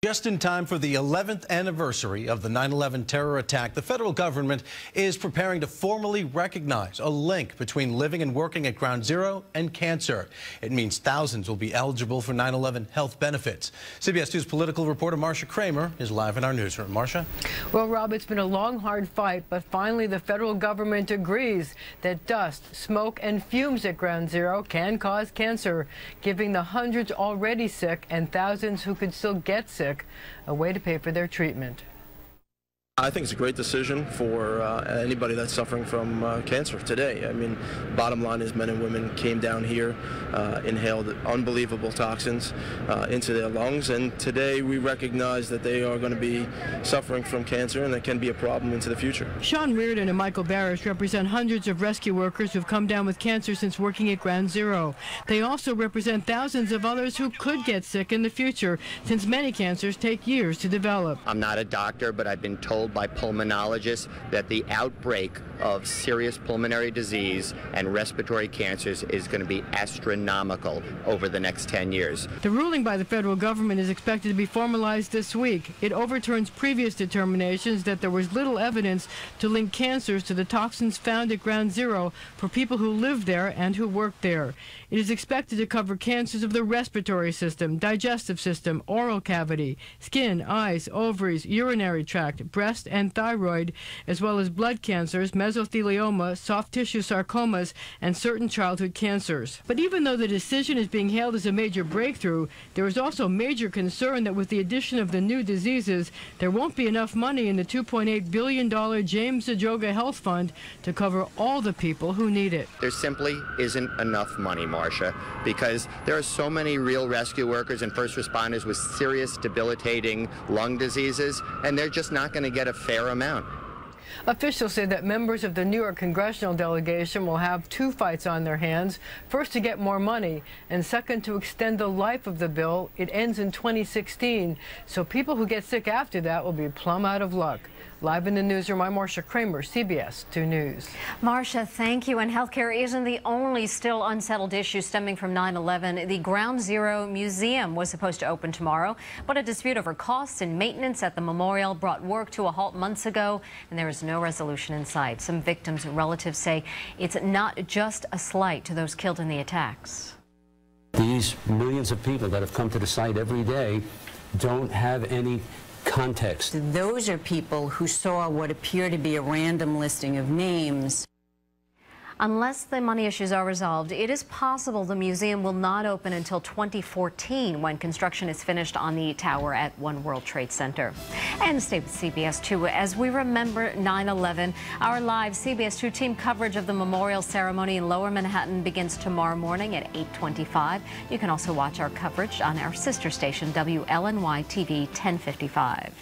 Just in time for the 11th anniversary of the 9/11 terror attack, the federal government is preparing to formally recognize a link between living and working at Ground Zero and cancer. It means thousands will be eligible for 9/11 health benefits. CBS News political reporter Marcia Kramer is live in our newsroom. Marcia? Well, Rob, it's been a long, hard fight, but finally the federal government agrees that dust, smoke, and fumes at Ground Zero can cause cancer, giving the hundreds already sick and thousands who could still get sick a way to pay for their treatment. I think it's a great decision for anybody that's suffering from cancer today. I mean, bottom line is men and women came down here, inhaled unbelievable toxins into their lungs, and today we recognize that they are going to be suffering from cancer and that can be a problem into the future. Sean Riordan and Michael Barish represent hundreds of rescue workers who've come down with cancer since working at Ground Zero. They also represent thousands of others who could get sick in the future, since many cancers take years to develop. I'm not a doctor, but I've been told by pulmonologists that the outbreak of serious pulmonary disease and respiratory cancers is going to be astronomical over the next 10 years. The ruling by the federal government is expected to be formalized this week. It overturns previous determinations that there was little evidence to link cancers to the toxins found at Ground Zero for people who lived there and who worked there. It is expected to cover cancers of the respiratory system, digestive system, oral cavity, skin, eyes, ovaries, urinary tract, breast and thyroid, as well as blood cancers, mesothelioma, soft tissue sarcomas, and certain childhood cancers. But even though the decision is being hailed as a major breakthrough, there is also major concern that with the addition of the new diseases, there won't be enough money in the $2.8 billion James Zadroga Health Fund to cover all the people who need it. There simply isn't enough money, Marcia, because there are so many real rescue workers and first responders with serious, debilitating lung diseases, and they're just not going to get a fair amount. Officials say that members of the New York congressional delegation will have two fights on their hands. First, to get more money, and second, to extend the life of the bill. It ends in 2016, so people who get sick after that will be plumb out of luck. Live in the newsroom, I'm Marcia Kramer, CBS 2 News. Marcia, thank you. And healthcare isn't the only still unsettled issue stemming from 9/11. The Ground Zero Museum was supposed to open tomorrow, but a dispute over costs and maintenance at the memorial brought work to a halt months ago, and there is no resolution in sight. Some victims' relatives say it's not just a slight to those killed in the attacks. These millions of people that have come to the site every day don't have any context. Those are people who saw what appear to be a random listing of names. Unless the money issues are resolved, it is possible the museum will not open until 2014 when construction is finished on the tower at One World Trade Center. And stay with CBS 2 as we remember 9/11. Our live CBS 2 team coverage of the memorial ceremony in Lower Manhattan begins tomorrow morning at 8:25. You can also watch our coverage on our sister station WLNY TV 1055.